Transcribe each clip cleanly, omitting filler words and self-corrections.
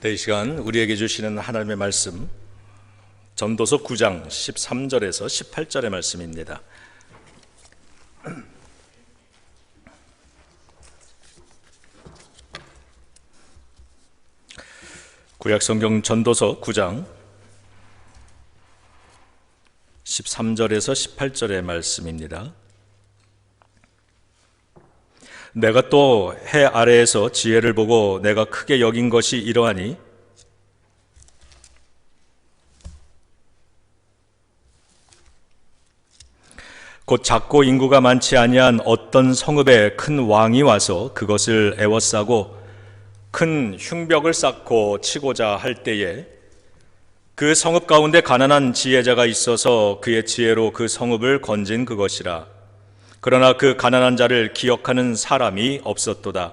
이 시간 우리에게 주시는 하나님의 말씀, 전도서 9장 13절에서 18절의 말씀입니다. 구약성경 전도서 9장 13절에서 18절의 말씀입니다. 내가 또 해 아래에서 지혜를 보고 내가 크게 여긴 것이 이러하니 곧 작고 인구가 많지 아니한 어떤 성읍에 큰 왕이 와서 그것을 애워싸고 큰 흉벽을 쌓고 치고자 할 때에 그 성읍 가운데 가난한 지혜자가 있어서 그의 지혜로 그 성읍을 건진 그것이라. 그러나 그 가난한 자를 기억하는 사람이 없었도다.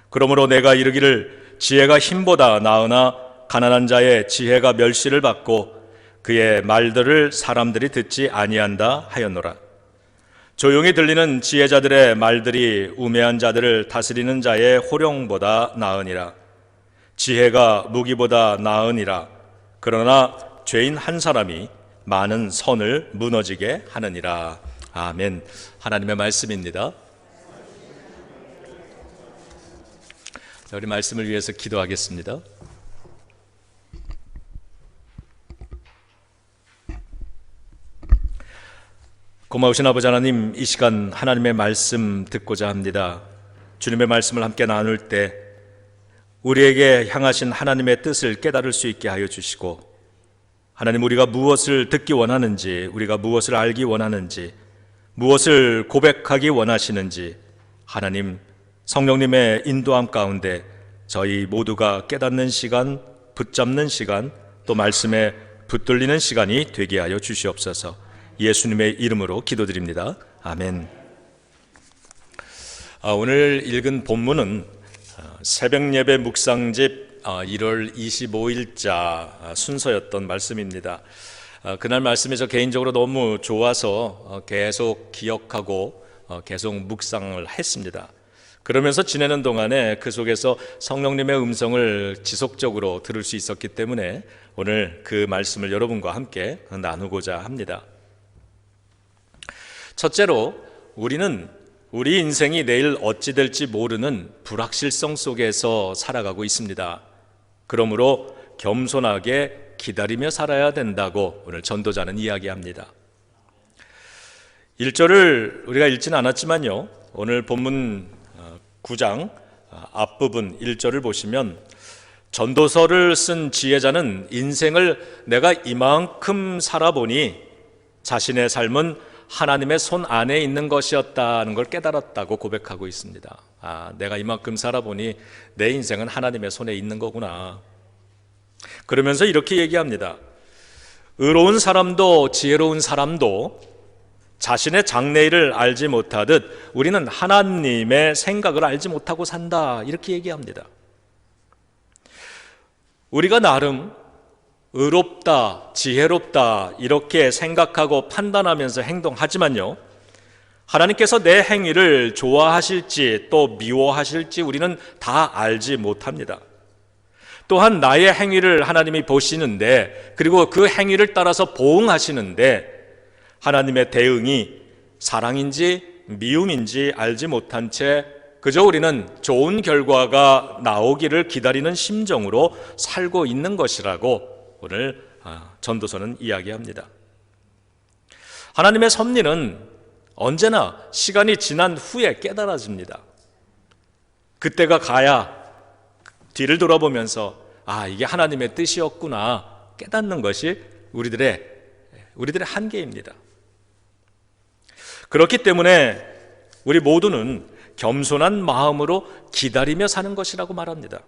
그러므로 내가 이르기를 지혜가 힘보다 나으나 가난한 자의 지혜가 멸시를 받고 그의 말들을 사람들이 듣지 아니한다 하였노라. 조용히 들리는 지혜자들의 말들이 우매한 자들을 다스리는 자의 호령보다 나으니라. 지혜가 무기보다 나으니라. 그러나 죄인 한 사람이 많은 선을 무너지게 하느니라. 아멘. 하나님의 말씀입니다. 자, 우리 말씀을 위해서 기도하겠습니다. 고마우신 아버지 하나님, 이 시간 하나님의 말씀 듣고자 합니다. 주님의 말씀을 함께 나눌 때 우리에게 향하신 하나님의 뜻을 깨달을 수 있게 하여 주시고, 하나님, 우리가 무엇을 듣기 원하는지, 우리가 무엇을 알기 원하는지, 무엇을 고백하기 원하시는지 하나님 성령님의 인도함 가운데 저희 모두가 깨닫는 시간, 붙잡는 시간, 또 말씀에 붙들리는 시간이 되게 하여 주시옵소서. 예수님의 이름으로 기도드립니다. 아멘. 오늘 읽은 본문은 새벽예배 묵상집 1월 25일자 순서였던 말씀입니다. 그날 말씀이 저 개인적으로 너무 좋아서 계속 기억하고 계속 묵상을 했습니다. 그러면서 지내는 동안에 그 속에서 성령님의 음성을 지속적으로 들을 수 있었기 때문에 오늘 그 말씀을 여러분과 함께 나누고자 합니다. 첫째로, 우리는 우리 인생이 내일 어찌 될지 모르는 불확실성 속에서 살아가고 있습니다. 그러므로 겸손하게 기다리며 살아야 된다고 오늘 전도자는 이야기합니다. 1절을 우리가 읽지는 않았지만요, 오늘 본문 9장 앞부분 1절을 보시면 전도서를 쓴 지혜자는 인생을 내가 이만큼 살아보니 자신의 삶은 하나님의 손 안에 있는 것이었다는 걸 깨달았다고 고백하고 있습니다. 내가 이만큼 살아보니 내 인생은 하나님의 손에 있는 거구나. 그러면서 이렇게 얘기합니다. 의로운 사람도 지혜로운 사람도 자신의 장래일을 알지 못하듯 우리는 하나님의 생각을 알지 못하고 산다. 이렇게 얘기합니다. 우리가 나름 의롭다, 지혜롭다 이렇게 생각하고 판단하면서 행동하지만요, 하나님께서 내 행위를 좋아하실지 또 미워하실지 우리는 다 알지 못합니다. 또한 나의 행위를 하나님이 보시는데, 그리고 그 행위를 따라서 보응하시는데 하나님의 대응이 사랑인지 미움인지 알지 못한 채 그저 우리는 좋은 결과가 나오기를 기다리는 심정으로 살고 있는 것이라고 오늘 전도서는 이야기합니다. 하나님의 섭리는 언제나 시간이 지난 후에 깨달아집니다. 그때가 가야 뒤를 돌아보면서 이게 하나님의 뜻이었구나 깨닫는 것이 우리들의 한계입니다. 그렇기 때문에 우리 모두는 겸손한 마음으로 기다리며 사는 것이라고 말합니다.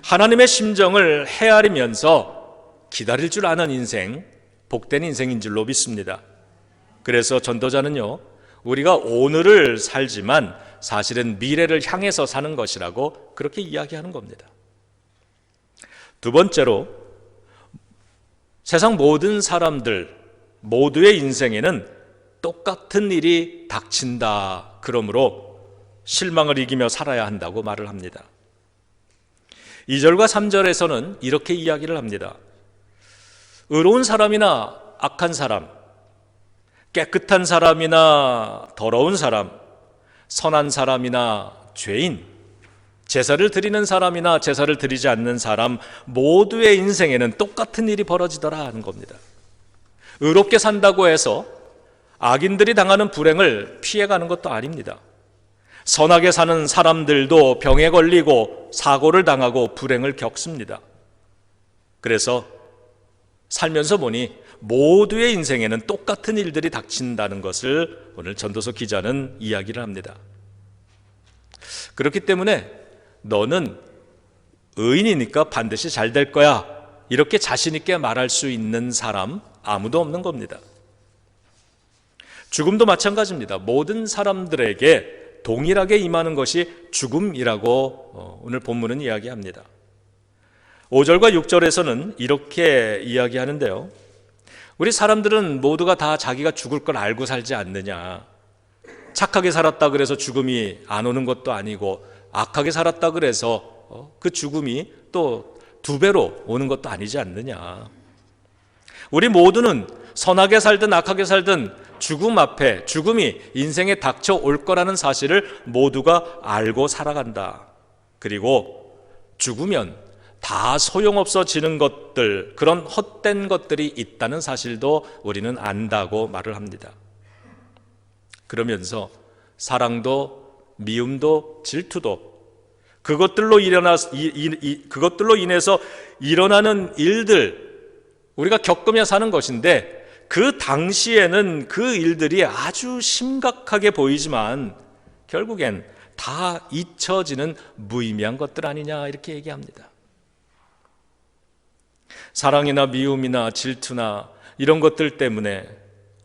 하나님의 심정을 헤아리면서 기다릴 줄 아는 인생, 복된 인생인 줄로 믿습니다. 그래서 전도자는요, 우리가 오늘을 살지만 사실은 미래를 향해서 사는 것이라고 그렇게 이야기하는 겁니다. 두 번째로, 세상 모든 사람들 모두의 인생에는 똑같은 일이 닥친다. 그러므로 실망을 이기며 살아야 한다고 말을 합니다. 2절과 3절에서는 이렇게 이야기를 합니다. 의로운 사람이나 악한 사람, 깨끗한 사람이나 더러운 사람, 선한 사람이나 죄인, 제사를 드리는 사람이나 제사를 드리지 않는 사람 모두의 인생에는 똑같은 일이 벌어지더라 하는 겁니다. 의롭게 산다고 해서 악인들이 당하는 불행을 피해가는 것도 아닙니다. 선하게 사는 사람들도 병에 걸리고 사고를 당하고 불행을 겪습니다. 그래서 살면서 보니 모두의 인생에는 똑같은 일들이 닥친다는 것을 오늘 전도서 기자는 이야기를 합니다. 그렇기 때문에 너는 의인이니까 반드시 잘 될 거야, 이렇게 자신 있게 말할 수 있는 사람 아무도 없는 겁니다. 죽음도 마찬가지입니다. 모든 사람들에게 동일하게 임하는 것이 죽음이라고 오늘 본문은 이야기합니다. 5절과 6절에서는 이렇게 이야기하는데요. 우리 사람들은 모두가 다 자기가 죽을 걸 알고 살지 않느냐. 착하게 살았다 그래서 죽음이 안 오는 것도 아니고, 악하게 살았다 그래서 그 죽음이 또 2배로 오는 것도 아니지 않느냐. 우리 모두는 선하게 살든 악하게 살든 죽음 앞에 죽음이 인생에 닥쳐올 거라는 사실을 모두가 알고 살아간다. 그리고 죽으면 다 소용없어지는 것들, 그런 헛된 것들이 있다는 사실도 우리는 안다고 말을 합니다. 그러면서 사랑도 미움도 질투도 그것들로 인해서 일어나는 일들, 우리가 겪으며 사는 것인데, 그 당시에는 그 일들이 아주 심각하게 보이지만 결국엔 다 잊혀지는 무의미한 것들 아니냐, 이렇게 얘기합니다. 사랑이나 미움이나 질투나 이런 것들 때문에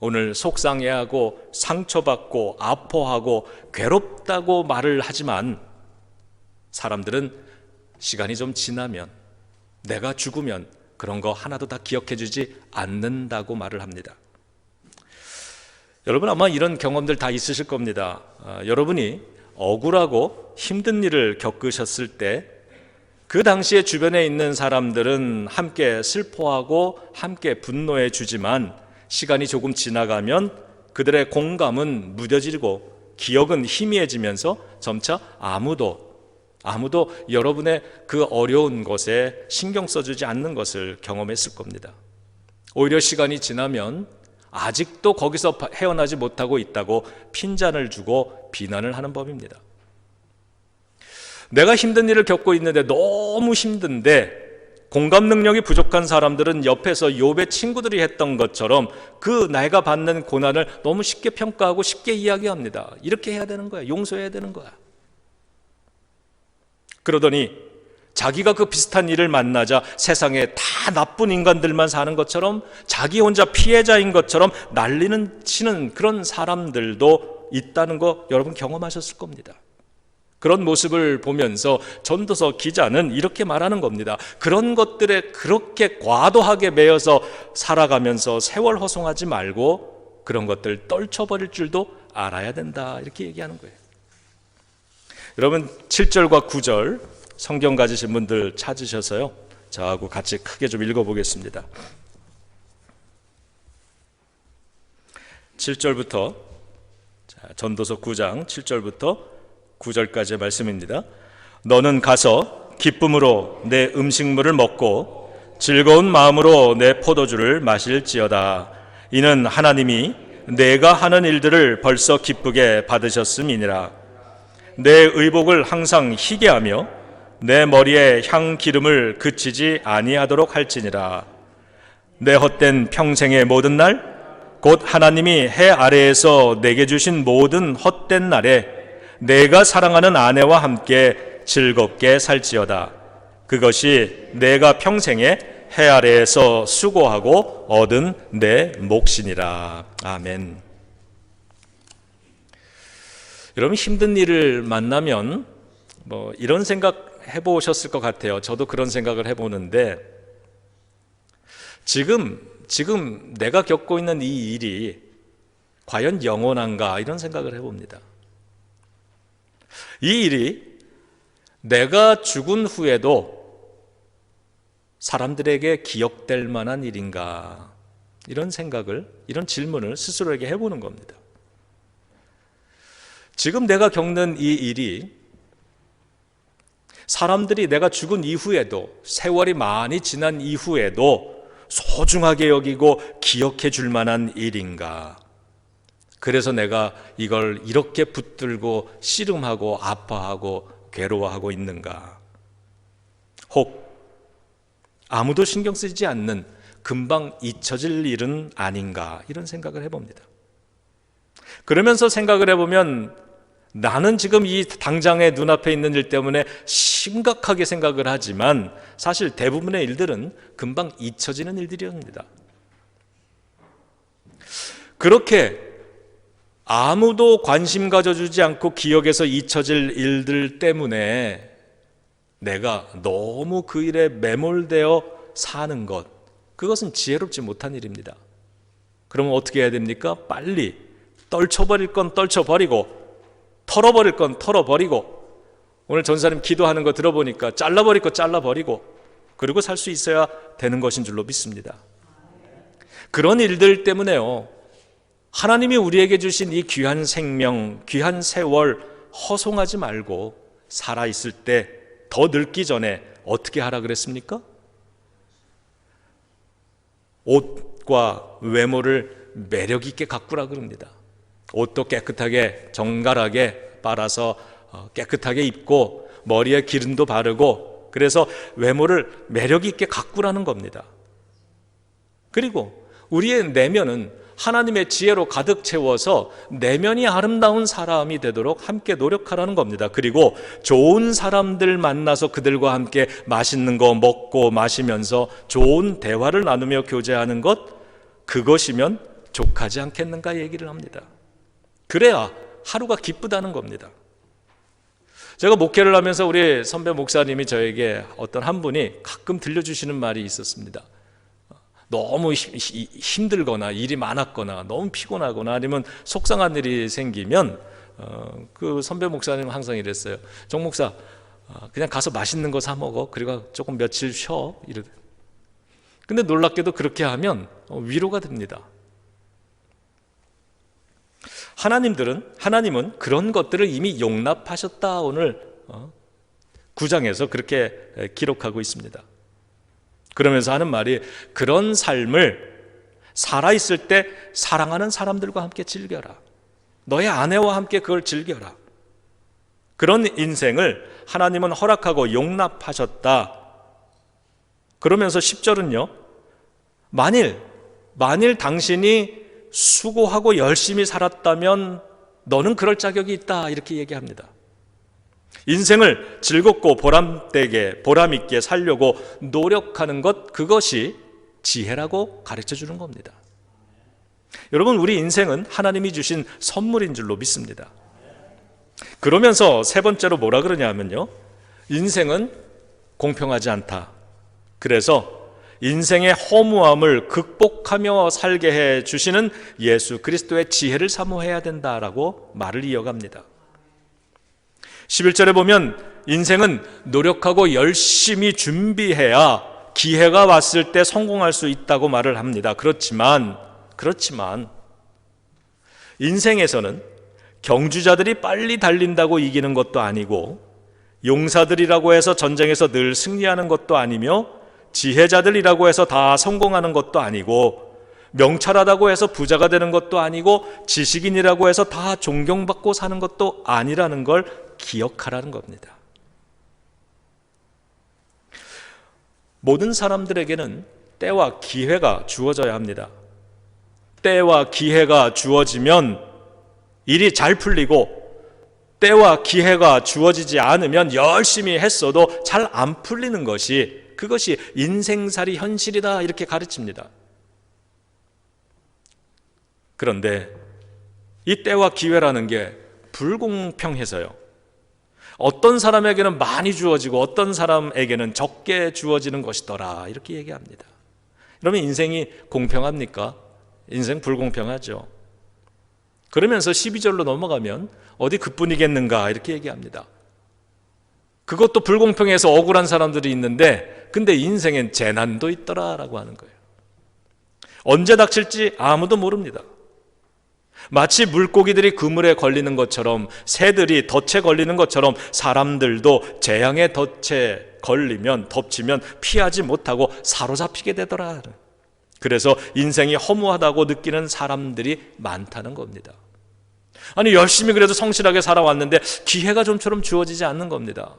오늘 속상해하고 상처받고 아파하고 괴롭다고 말을 하지만, 사람들은 시간이 좀 지나면, 내가 죽으면 그런 거 하나도 다 기억해주지 않는다고 말을 합니다. 여러분 아마 이런 경험들 다 있으실 겁니다. 여러분이 억울하고 힘든 일을 겪으셨을 때 그 당시에 주변에 있는 사람들은 함께 슬퍼하고 함께 분노해 주지만, 시간이 조금 지나가면 그들의 공감은 무뎌지고 기억은 희미해지면서 점차 아무도 여러분의 그 어려운 것에 신경 써주지 않는 것을 경험했을 겁니다. 오히려 시간이 지나면 아직도 거기서 헤어나지 못하고 있다고 핀잔을 주고 비난을 하는 법입니다. 내가 힘든 일을 겪고 있는데, 너무 힘든데 공감 능력이 부족한 사람들은 옆에서 욥의 친구들이 했던 것처럼 그 내가 받는 고난을 너무 쉽게 평가하고 쉽게 이야기합니다. 이렇게 해야 되는 거야, 용서해야 되는 거야. 그러더니 자기가 그 비슷한 일을 만나자 세상에 다 나쁜 인간들만 사는 것처럼, 자기 혼자 피해자인 것처럼 난리는 치는 그런 사람들도 있다는 거 여러분 경험하셨을 겁니다. 그런 모습을 보면서 전도서 기자는 이렇게 말하는 겁니다. 그런 것들에 그렇게 과도하게 매여서 살아가면서 세월 허송하지 말고 그런 것들 떨쳐버릴 줄도 알아야 된다, 이렇게 얘기하는 거예요. 여러분 7절과 9절 성경 가지신 분들 찾으셔서요, 저하고 같이 크게 좀 읽어보겠습니다. 7절부터, 전도서 9장 7절부터 9절까지의 말씀입니다. 너는 가서 기쁨으로 내 음식물을 먹고 즐거운 마음으로 내 포도주를 마실지어다. 이는 하나님이 내가 하는 일들을 벌써 기쁘게 받으셨음이니라. 내 의복을 항상 희게 하며 내 머리에 향 기름을 그치지 아니하도록 할지니라. 내 헛된 평생의 모든 날, 곧 하나님이 해 아래에서 내게 주신 모든 헛된 날에 내가 사랑하는 아내와 함께 즐겁게 살지어다. 그것이 내가 평생에 해 아래에서 수고하고 얻은 내 몫이니라. 아멘. 여러분 힘든 일을 만나면 이런 생각 해보셨을 것 같아요. 저도 그런 생각을 해보는데, 지금 내가 겪고 있는 이 일이 과연 영원한가, 이런 생각을 해봅니다. 이 일이 내가 죽은 후에도 사람들에게 기억될 만한 일인가? 이런 생각을, 이런 질문을 스스로에게 해보는 겁니다. 지금 내가 겪는 이 일이 사람들이 내가 죽은 이후에도, 세월이 많이 지난 이후에도 소중하게 여기고 기억해 줄 만한 일인가? 그래서 내가 이걸 이렇게 붙들고 씨름하고 아파하고 괴로워하고 있는가? 혹 아무도 신경 쓰지 않는 금방 잊혀질 일은 아닌가? 이런 생각을 해봅니다. 그러면서 생각을 해보면 나는 지금 이 당장의 눈앞에 있는 일 때문에 심각하게 생각을 하지만 사실 대부분의 일들은 금방 잊혀지는 일들이었습니다. 그렇게 아무도 관심 가져주지 않고 기억에서 잊혀질 일들 때문에 내가 너무 그 일에 매몰되어 사는 것, 그것은 지혜롭지 못한 일입니다. 그러면 어떻게 해야 됩니까? 빨리 떨쳐버릴 건 떨쳐버리고 털어버릴 건 털어버리고, 오늘 전사님 기도하는 거 들어보니까 잘라버릴 거 잘라버리고, 그리고 살 수 있어야 되는 것인 줄로 믿습니다. 그런 일들 때문에요, 하나님이 우리에게 주신 이 귀한 생명, 귀한 세월 허송하지 말고 살아있을 때 더 늙기 전에 어떻게 하라 그랬습니까? 옷과 외모를 매력 있게 가꾸라 그럽니다. 옷도 깨끗하게 정갈하게 빨아서 깨끗하게 입고 머리에 기름도 바르고, 그래서 외모를 매력 있게 가꾸라는 겁니다. 그리고 우리의 내면은 하나님의 지혜로 가득 채워서 내면이 아름다운 사람이 되도록 함께 노력하라는 겁니다. 그리고 좋은 사람들 만나서 그들과 함께 맛있는 거 먹고 마시면서 좋은 대화를 나누며 교제하는 것, 그것이면 족하지 않겠는가 얘기를 합니다. 그래야 하루가 기쁘다는 겁니다. 제가 목회를 하면서 우리 선배 목사님이 저에게 어떤 한 분이 가끔 들려주시는 말이 있었습니다. 너무 힘들거나 일이 많았거나 너무 피곤하거나 아니면 속상한 일이 생기면 그 선배 목사님은 항상 이랬어요. 정 목사, 그냥 가서 맛있는 거 사 먹어. 그리고 조금 며칠 쉬어. 근데 놀랍게도 그렇게 하면 위로가 됩니다. 하나님은 그런 것들을 이미 용납하셨다. 오늘 9장에서 그렇게 기록하고 있습니다. 그러면서 하는 말이, 그런 삶을 살아있을 때 사랑하는 사람들과 함께 즐겨라. 너의 아내와 함께 그걸 즐겨라. 그런 인생을 하나님은 허락하고 용납하셨다. 그러면서 10절은요, 만일 당신이 수고하고 열심히 살았다면 너는 그럴 자격이 있다. 이렇게 얘기합니다. 인생을 즐겁고 보람 있게 살려고 노력하는 것, 그것이 지혜라고 가르쳐 주는 겁니다. 여러분, 우리 인생은 하나님이 주신 선물인 줄로 믿습니다. 그러면서 세 번째로 뭐라 그러냐면요, 인생은 공평하지 않다. 그래서 인생의 허무함을 극복하며 살게 해 주시는 예수 그리스도의 지혜를 사모해야 된다라고 말을 이어갑니다. 11절에 보면 인생은 노력하고 열심히 준비해야 기회가 왔을 때 성공할 수 있다고 말을 합니다. 그렇지만 인생에서는 경주자들이 빨리 달린다고 이기는 것도 아니고, 용사들이라고 해서 전쟁에서 늘 승리하는 것도 아니며, 지혜자들이라고 해서 다 성공하는 것도 아니고, 명철하다고 해서 부자가 되는 것도 아니고, 지식인이라고 해서 다 존경받고 사는 것도 아니라는 걸 기억하라는 겁니다. 모든 사람들에게는 때와 기회가 주어져야 합니다. 때와 기회가 주어지면 일이 잘 풀리고, 때와 기회가 주어지지 않으면 열심히 했어도 잘 안 풀리는 것이, 그것이 인생살이 현실이다, 이렇게 가르칩니다. 그런데 이 때와 기회라는 게 불공평해서요, 어떤 사람에게는 많이 주어지고 어떤 사람에게는 적게 주어지는 것이더라, 이렇게 얘기합니다. 그러면 인생이 공평합니까? 인생 불공평하죠. 그러면서 12절로 넘어가면 어디 그뿐이겠는가, 이렇게 얘기합니다. 그것도 불공평해서 억울한 사람들이 있는데, 근데 인생엔 재난도 있더라라고 하는 거예요. 언제 닥칠지 아무도 모릅니다. 마치 물고기들이 그물에 걸리는 것처럼, 새들이 덫에 걸리는 것처럼 사람들도 재앙의 덫에 걸리면, 덮치면 피하지 못하고 사로잡히게 되더라. 그래서 인생이 허무하다고 느끼는 사람들이 많다는 겁니다. 아니, 열심히 그래도 성실하게 살아왔는데 기회가 좀처럼 주어지지 않는 겁니다.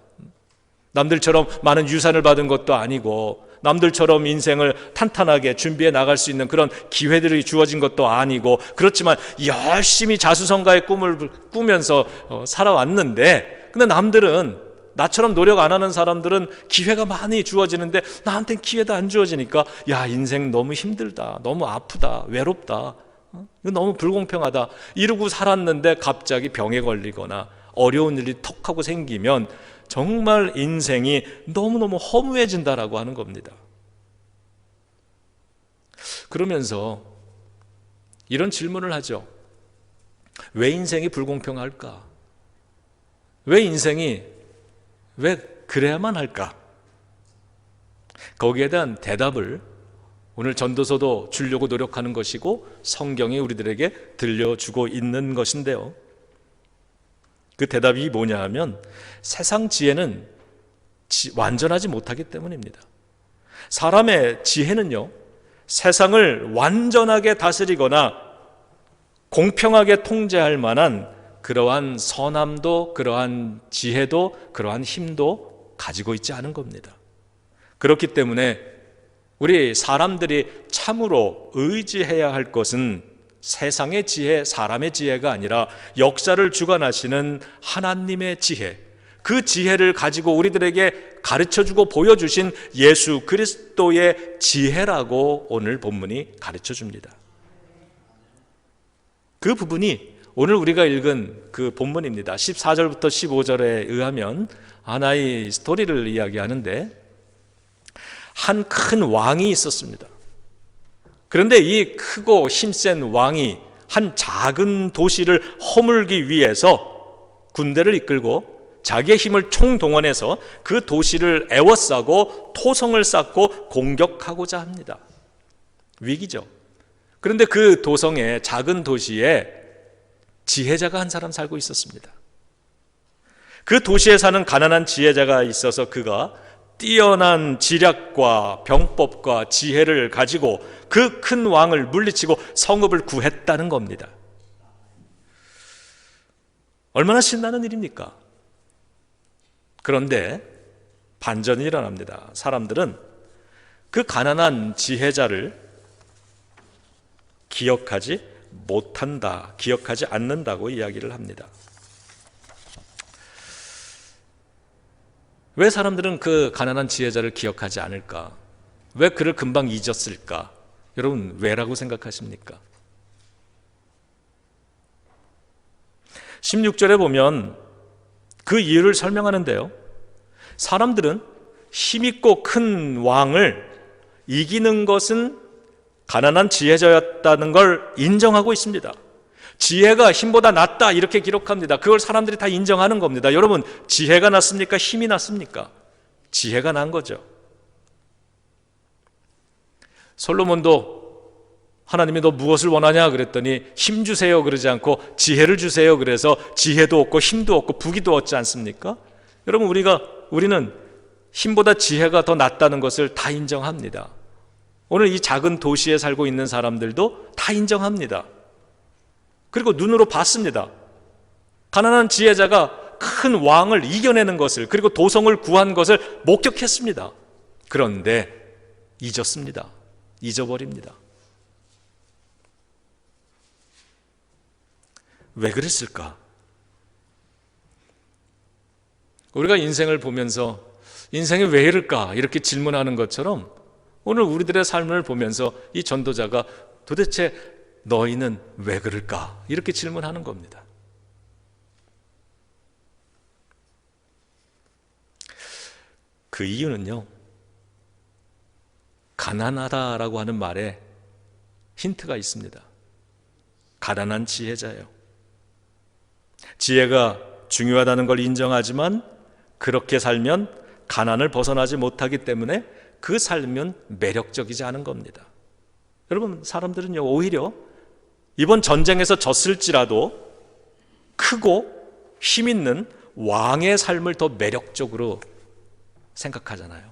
남들처럼 많은 유산을 받은 것도 아니고, 남들처럼 인생을 탄탄하게 준비해 나갈 수 있는 그런 기회들이 주어진 것도 아니고, 그렇지만 열심히 자수성가의 꿈을 꾸면서 살아왔는데, 근데 남들은, 나처럼 노력 안 하는 사람들은 기회가 많이 주어지는데 나한테는 기회도 안 주어지니까, 야, 인생 너무 힘들다, 너무 아프다, 외롭다, 이거 너무 불공평하다 이러고 살았는데 갑자기 병에 걸리거나 어려운 일이 턱 하고 생기면 정말 인생이 너무너무 허무해진다라고 하는 겁니다. 그러면서 이런 질문을 하죠. 왜 인생이 불공평할까? 왜 인생이 왜 그래야만 할까? 거기에 대한 대답을 오늘 전도서도 주려고 노력하는 것이고, 성경이 우리들에게 들려주고 있는 것인데요, 그 대답이 뭐냐 하면, 세상 지혜는 완전하지 못하기 때문입니다. 사람의 지혜는요, 세상을 완전하게 다스리거나 공평하게 통제할 만한 그러한 선함도, 그러한 지혜도, 그러한 힘도 가지고 있지 않은 겁니다. 그렇기 때문에 우리 사람들이 참으로 의지해야 할 것은 세상의 지혜, 사람의 지혜가 아니라 역사를 주관하시는 하나님의 지혜, 그 지혜를 가지고 우리들에게 가르쳐주고 보여주신 예수 그리스도의 지혜라고 오늘 본문이 가르쳐줍니다. 그 부분이 오늘 우리가 읽은 그 본문입니다. 14절부터 15절에 의하면 하나의 스토리를 이야기하는데, 한 큰 왕이 있었습니다. 그런데 이 크고 힘센 왕이 한 작은 도시를 허물기 위해서 군대를 이끌고 자기의 힘을 총동원해서 그 도시를 에워싸고 토성을 쌓고 공격하고자 합니다. 위기죠. 그런데 그 도성에, 작은 도시에 지혜자가 한 사람 살고 있었습니다. 그 도시에 사는 가난한 지혜자가 있어서 그가 뛰어난 지략과 병법과 지혜를 가지고 그 큰 왕을 물리치고 성읍을 구했다는 겁니다. 얼마나 신나는 일입니까? 그런데 반전이 일어납니다. 사람들은 그 가난한 지혜자를 기억하지 못한다, 기억하지 않는다고 이야기를 합니다. 왜 사람들은 그 가난한 지혜자를 기억하지 않을까? 왜 그를 금방 잊었을까? 여러분, 왜라고 생각하십니까? 16절에 보면 그 이유를 설명하는데요, 사람들은 힘있고 큰 왕을 이기는 것은 가난한 지혜자였다는 걸 인정하고 있습니다. 지혜가 힘보다 낫다 이렇게 기록합니다. 그걸 사람들이 다 인정하는 겁니다. 여러분, 지혜가 낫습니까? 힘이 낫습니까? 지혜가 난 거죠. 솔로몬도 하나님이 너 무엇을 원하냐 그랬더니 힘 주세요 그러지 않고 지혜를 주세요, 그래서 지혜도 얻고 힘도 얻고 부귀도 얻지 않습니까? 여러분, 우리는 힘보다 지혜가 더 낫다는 것을 다 인정합니다. 오늘 이 작은 도시에 살고 있는 사람들도 다 인정합니다. 그리고 눈으로 봤습니다. 가난한 지혜자가 큰 왕을 이겨내는 것을, 그리고 도성을 구한 것을 목격했습니다. 그런데 잊었습니다. 잊어버립니다. 왜 그랬을까? 우리가 인생을 보면서 인생이 왜 이럴까 이렇게 질문하는 것처럼 오늘 우리들의 삶을 보면서 이 전도자가 도대체 너희는 왜 그럴까? 이렇게 질문하는 겁니다. 그 이유는요, 가난하다라고 하는 말에 힌트가 있습니다. 가난한 지혜자예요. 지혜가 중요하다는 걸 인정하지만 그렇게 살면 가난을 벗어나지 못하기 때문에 그 삶은 매력적이지 않은 겁니다. 여러분, 사람들은요, 오히려 이번 전쟁에서 졌을지라도 크고 힘 있는 왕의 삶을 더 매력적으로 생각하잖아요.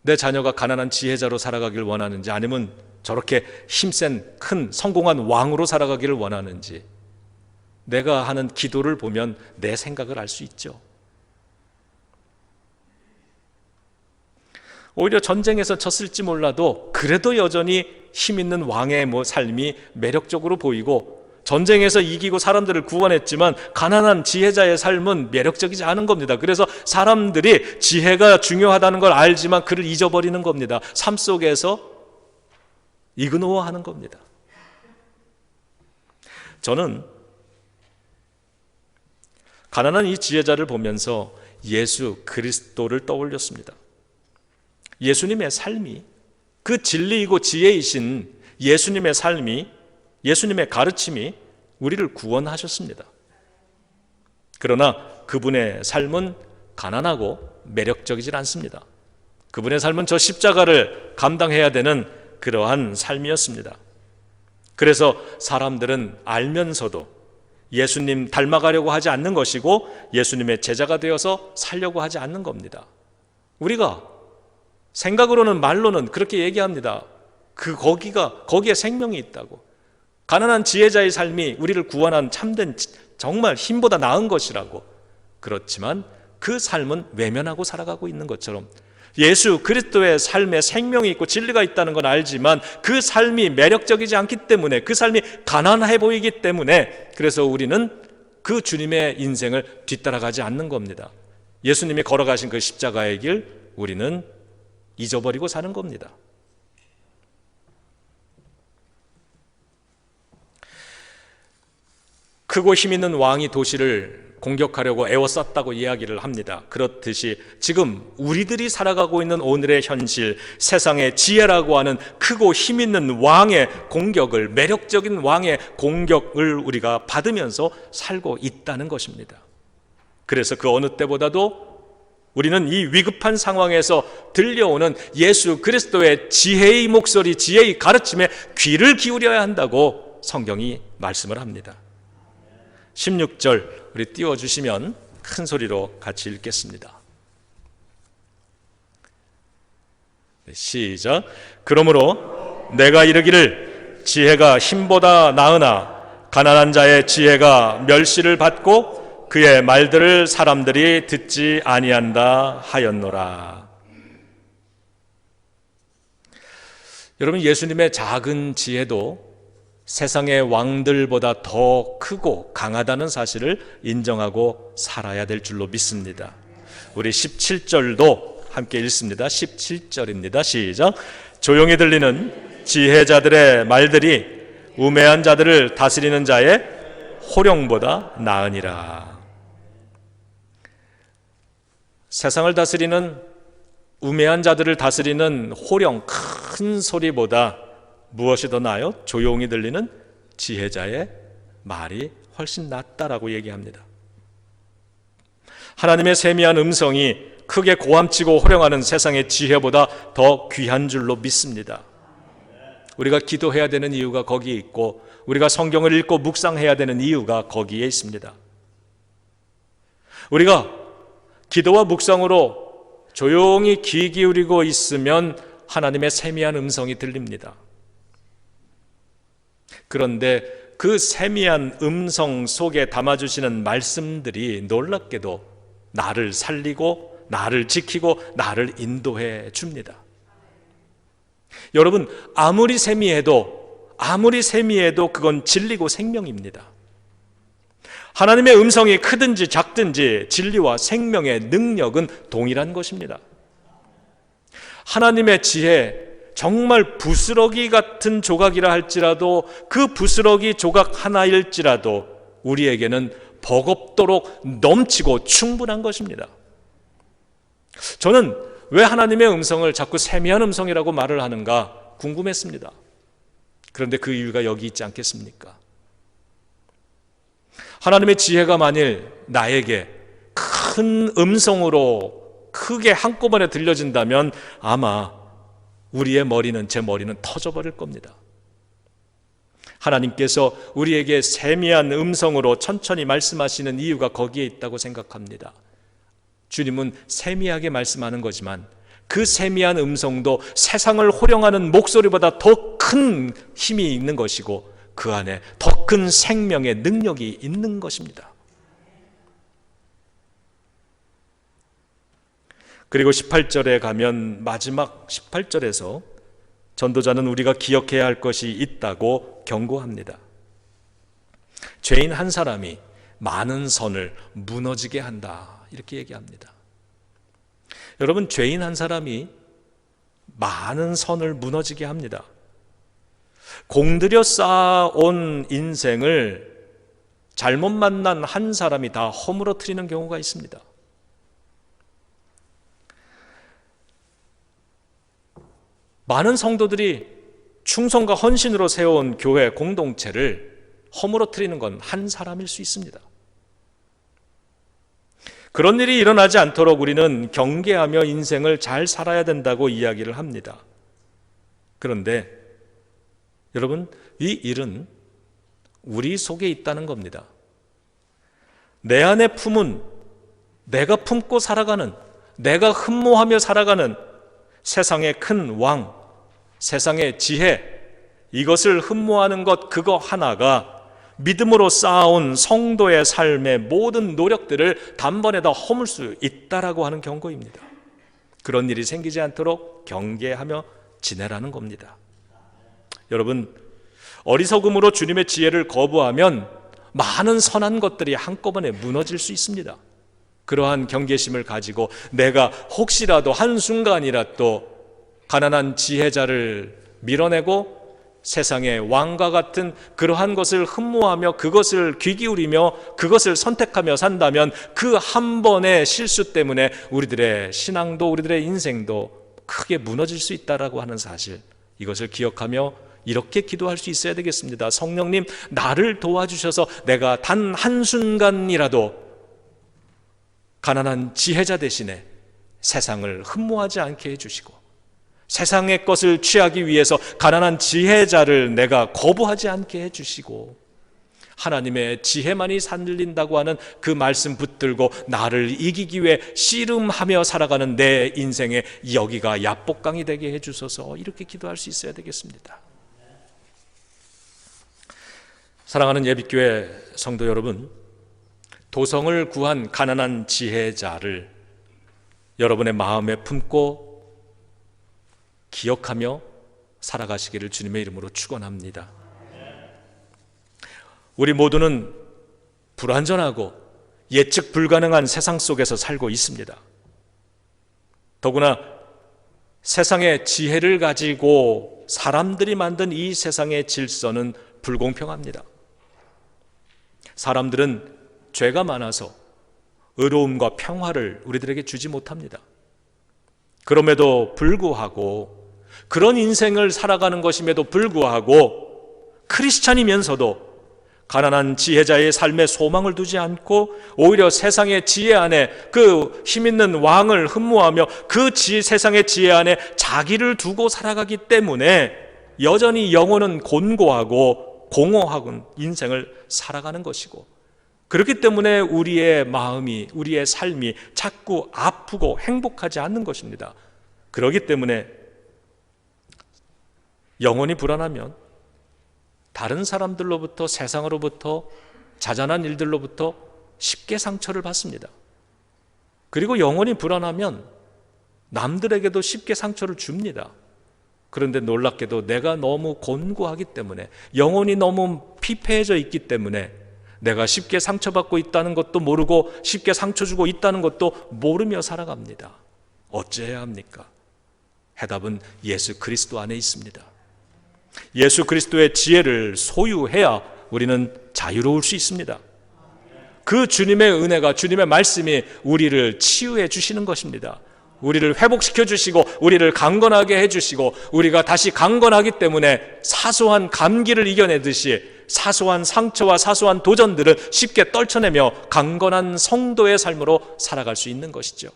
내 자녀가 가난한 지혜자로 살아가길 원하는지, 아니면 저렇게 힘센 큰 성공한 왕으로 살아가기를 원하는지, 내가 하는 기도를 보면 내 생각을 알 수 있죠. 오히려 전쟁에서 졌을지 몰라도 그래도 여전히 힘 있는 왕의 삶이 매력적으로 보이고, 전쟁에서 이기고 사람들을 구원했지만 가난한 지혜자의 삶은 매력적이지 않은 겁니다. 그래서 사람들이 지혜가 중요하다는 걸 알지만 그를 잊어버리는 겁니다. 삶 속에서 이그노어하는 겁니다. 저는 가난한 이 지혜자를 보면서 예수 그리스도를 떠올렸습니다. 예수님의 삶이, 그 진리이고 지혜이신 예수님의 삶이, 예수님의 가르침이 우리를 구원하셨습니다. 그러나 그분의 삶은 가난하고 매력적이질 않습니다. 그분의 삶은 저 십자가를 감당해야 되는 그러한 삶이었습니다. 그래서 사람들은 알면서도 예수님 닮아가려고 하지 않는 것이고, 예수님의 제자가 되어서 살려고 하지 않는 겁니다. 우리가 생각으로는, 말로는 그렇게 얘기합니다. 거기에 생명이 있다고. 가난한 지혜자의 삶이 우리를 구원한 참된, 정말 힘보다 나은 것이라고. 그렇지만 그 삶은 외면하고 살아가고 있는 것처럼, 예수 그리스도의 삶에 생명이 있고 진리가 있다는 건 알지만 그 삶이 매력적이지 않기 때문에, 그 삶이 가난해 보이기 때문에, 그래서 우리는 그 주님의 인생을 뒤따라가지 않는 겁니다. 예수님이 걸어가신 그 십자가의 길, 우리는 잊어버리고 사는 겁니다. 크고 힘 있는 왕이 도시를 공격하려고 에워쌌다고 이야기를 합니다. 그렇듯이 지금 우리들이 살아가고 있는 오늘의 현실, 세상의 지혜라고 하는 크고 힘 있는 왕의 공격을, 매력적인 왕의 공격을 우리가 받으면서 살고 있다는 것입니다. 그래서 그 어느 때보다도 우리는 이 위급한 상황에서 들려오는 예수 그리스도의 지혜의 목소리, 지혜의 가르침에 귀를 기울여야 한다고 성경이 말씀을 합니다. 16절 우리 띄워주시면 큰 소리로 같이 읽겠습니다. 시작. 그러므로 내가 이르기를 지혜가 힘보다 나으나 가난한 자의 지혜가 멸시를 받고 그의 말들을 사람들이 듣지 아니한다 하였노라. 여러분, 예수님의 작은 지혜도 세상의 왕들보다 더 크고 강하다는 사실을 인정하고 살아야 될 줄로 믿습니다. 우리 17절도 함께 읽습니다. 17절입니다. 시작. 조용히 들리는 지혜자들의 말들이 우매한 자들을 다스리는 자의 호령보다 나으니라. 세상을 다스리는, 우매한 자들을 다스리는 호령, 큰 소리보다 무엇이 더 나아요? 조용히 들리는 지혜자의 말이 훨씬 낫다라고 얘기합니다. 하나님의 세미한 음성이 크게 고함치고 호령하는 세상의 지혜보다 더 귀한 줄로 믿습니다. 우리가 기도해야 되는 이유가 거기에 있고, 우리가 성경을 읽고 묵상해야 되는 이유가 거기에 있습니다. 우리가 기도와 묵상으로 조용히 귀 기울이고 있으면 하나님의 세미한 음성이 들립니다. 그런데 그 세미한 음성 속에 담아주시는 말씀들이 놀랍게도 나를 살리고 나를 지키고 나를 인도해 줍니다. 여러분, 아무리 세미해도 그건 진리고 생명입니다. 하나님의 음성이 크든지 작든지 진리와 생명의 능력은 동일한 것입니다. 하나님의 지혜, 정말 부스러기 같은 조각이라 할지라도, 그 부스러기 조각 하나일지라도 우리에게는 버겁도록 넘치고 충분한 것입니다. 저는 왜 하나님의 음성을 자꾸 세미한 음성이라고 말을 하는가 궁금했습니다. 그런데 그 이유가 여기 있지 않겠습니까? 하나님의 지혜가 만일 나에게 큰 음성으로 크게 한꺼번에 들려진다면 아마 제 머리는 터져버릴 겁니다. 하나님께서 우리에게 세미한 음성으로 천천히 말씀하시는 이유가 거기에 있다고 생각합니다. 주님은 세미하게 말씀하는 거지만 그 세미한 음성도 세상을 호령하는 목소리보다 더 큰 힘이 있는 것이고 그 안에 더 큰 생명의 능력이 있는 것입니다. 그리고 18절에 가면 마지막 18절에서 전도자는 우리가 기억해야 할 것이 있다고 경고합니다. 죄인 한 사람이 많은 선을 무너지게 한다, 이렇게 얘기합니다. 여러분, 죄인 한 사람이 많은 선을 무너지게 합니다. 공들여 쌓아온 인생을 잘못 만난 한 사람이 다 허물어뜨리는 경우가 있습니다. 많은 성도들이 충성과 헌신으로 세워온 교회 공동체를 허물어뜨리는 건 한 사람일 수 있습니다. 그런 일이 일어나지 않도록 우리는 경계하며 인생을 잘 살아야 된다고 이야기를 합니다. 그런데 여러분, 이 일은 우리 속에 있다는 겁니다. 내 안에 품은, 내가 품고 살아가는, 내가 흠모하며 살아가는 세상의 큰 왕, 세상의 지혜, 이것을 흠모하는 것 그거 하나가 믿음으로 쌓아온 성도의 삶의 모든 노력들을 단번에 다 허물 수 있다라고 하는 경고입니다. 그런 일이 생기지 않도록 경계하며 지내라는 겁니다. 여러분, 어리석음으로 주님의 지혜를 거부하면 많은 선한 것들이 한꺼번에 무너질 수 있습니다. 그러한 경계심을 가지고 내가 혹시라도 한순간이라도 가난한 지혜자를 밀어내고 세상의 왕과 같은 그러한 것을 흠모하며 그것을 귀 기울이며 그것을 선택하며 산다면 그 한 번의 실수 때문에 우리들의 신앙도 우리들의 인생도 크게 무너질 수 있다라고 하는 사실, 이것을 기억하며 이렇게 기도할 수 있어야 되겠습니다. 성령님, 나를 도와주셔서 내가 단 한순간이라도 가난한 지혜자 대신에 세상을 흠모하지 않게 해주시고 세상의 것을 취하기 위해서 가난한 지혜자를 내가 거부하지 않게 해주시고 하나님의 지혜만이 살린다고 하는 그 말씀 붙들고 나를 이기기 위해 씨름하며 살아가는 내 인생의 여기가 야복강이 되게 해주소서, 이렇게 기도할 수 있어야 되겠습니다. 사랑하는 예비교회 성도 여러분, 도성을 구한 가난한 지혜자를 여러분의 마음에 품고 기억하며 살아가시기를 주님의 이름으로 축원합니다. 우리 모두는 불완전하고 예측 불가능한 세상 속에서 살고 있습니다. 더구나 세상의 지혜를 가지고 사람들이 만든 이 세상의 질서는 불공평합니다. 사람들은 죄가 많아서 의로움과 평화를 우리들에게 주지 못합니다. 그럼에도 불구하고, 그런 인생을 살아가는 것임에도 불구하고 크리스찬이면서도 가난한 지혜자의 삶에 소망을 두지 않고 오히려 세상의 지혜 안에 그 힘있는 왕을 흠모하며 그 세상의 지혜 안에 자기를 두고 살아가기 때문에 여전히 영혼은 곤고하고 공허하고 인생을 살아가는 것이고, 그렇기 때문에 우리의 마음이, 우리의 삶이 자꾸 아프고 행복하지 않는 것입니다. 그렇기 때문에 영혼이 불안하면 다른 사람들로부터, 세상으로부터, 자잘한 일들로부터 쉽게 상처를 받습니다. 그리고 영혼이 불안하면 남들에게도 쉽게 상처를 줍니다. 그런데 놀랍게도 내가 너무 곤고하기 때문에, 영혼이 너무 피폐해져 있기 때문에 내가 쉽게 상처받고 있다는 것도 모르고 쉽게 상처 주고 있다는 것도 모르며 살아갑니다. 어찌해야 합니까? 해답은 예수 그리스도 안에 있습니다. 예수 그리스도의 지혜를 소유해야 우리는 자유로울 수 있습니다. 그 주님의 은혜가, 주님의 말씀이 우리를 치유해 주시는 것입니다. 우리를 회복시켜 주시고 우리를 강건하게 해주시고 우리가 다시 강건하기 때문에 사소한 감기를 이겨내듯이 사소한 상처와 사소한 도전들을 쉽게 떨쳐내며 강건한 성도의 삶으로 살아갈 수 있는 것이죠.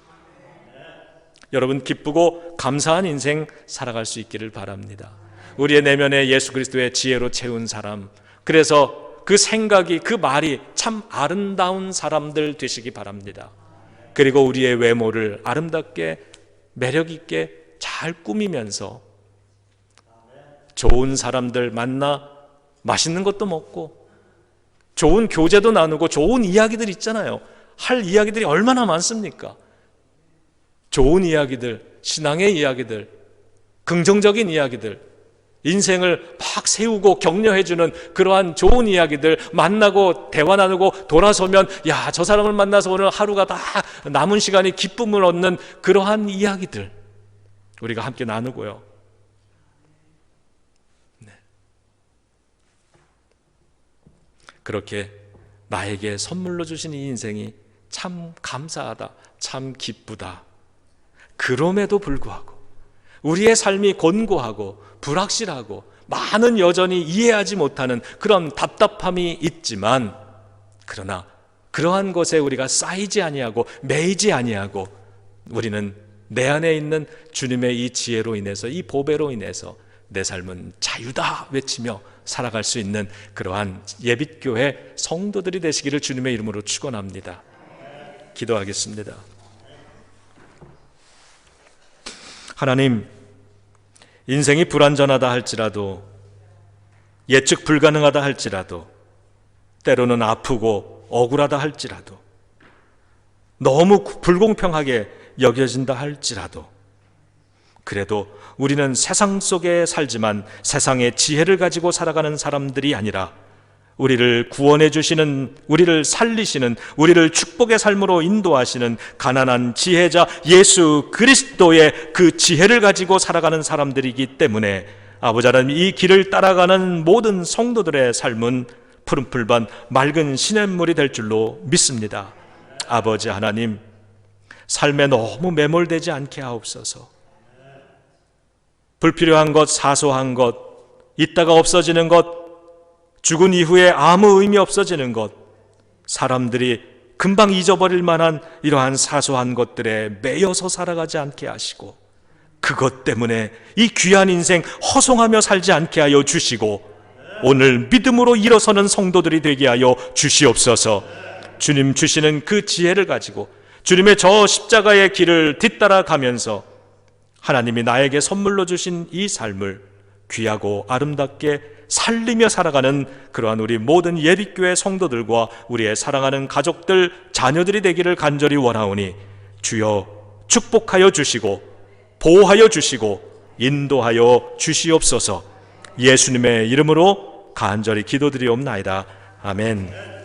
여러분, 기쁘고 감사한 인생 살아갈 수 있기를 바랍니다. 우리의 내면에 예수 그리스도의 지혜로 채운 사람, 그래서 그 생각이, 그 말이 참 아름다운 사람들 되시기 바랍니다. 그리고 우리의 외모를 아름답게 매력 있게 잘 꾸미면서 좋은 사람들 만나 맛있는 것도 먹고 좋은 교제도 나누고 좋은 이야기들 있잖아요. 할 이야기들이 얼마나 많습니까? 좋은 이야기들, 신앙의 이야기들, 긍정적인 이야기들, 인생을 막 세우고 격려해주는 그러한 좋은 이야기들 만나고 대화 나누고 돌아서면 야, 저 사람을 만나서 오늘 하루가 다 남은 시간이 기쁨을 얻는 그러한 이야기들 우리가 함께 나누고요. 네. 그렇게 나에게 선물로 주신 이 인생이 참 감사하다, 참 기쁘다. 그럼에도 불구하고 우리의 삶이 곤고하고 불확실하고 많은 여전히 이해하지 못하는 그런 답답함이 있지만, 그러나 그러한 것에 우리가 쌓이지 아니하고 매이지 아니하고 우리는 내 안에 있는 주님의 이 지혜로 인해서, 이 보배로 인해서 내 삶은 자유다 외치며 살아갈 수 있는 그러한 예빛교회 성도들이 되시기를 주님의 이름으로 축원합니다. 기도하겠습니다. 하나님, 인생이 불완전하다 할지라도, 예측 불가능하다 할지라도, 때로는 아프고 억울하다 할지라도, 너무 불공평하게 여겨진다 할지라도, 그래도 우리는 세상 속에 살지만 세상의 지혜를 가지고 살아가는 사람들이 아니라 우리를 구원해 주시는, 우리를 살리시는, 우리를 축복의 삶으로 인도하시는 가난한 지혜자 예수 그리스도의 그 지혜를 가지고 살아가는 사람들이기 때문에 아버지 하나님, 이 길을 따라가는 모든 성도들의 삶은 푸른 풀밭 맑은 시냇물이 될 줄로 믿습니다. 아버지 하나님, 삶에 너무 매몰되지 않게 하옵소서. 불필요한 것, 사소한 것, 있다가 없어지는 것, 죽은 이후에 아무 의미 없어지는 것, 사람들이 금방 잊어버릴 만한 이러한 사소한 것들에 매여서 살아가지 않게 하시고, 그것 때문에 이 귀한 인생 허송하며 살지 않게 하여 주시고, 오늘 믿음으로 일어서는 성도들이 되게 하여 주시옵소서. 주님 주시는 그 지혜를 가지고 주님의 저 십자가의 길을 뒤따라 가면서 하나님이 나에게 선물로 주신 이 삶을 귀하고 아름답게 살리며 살아가는 그러한 우리 모든 예빛교회 성도들과 우리의 사랑하는 가족들, 자녀들이 되기를 간절히 원하오니 주여 축복하여 주시고 보호하여 주시고 인도하여 주시옵소서. 예수님의 이름으로 간절히 기도드리옵나이다. 아멘.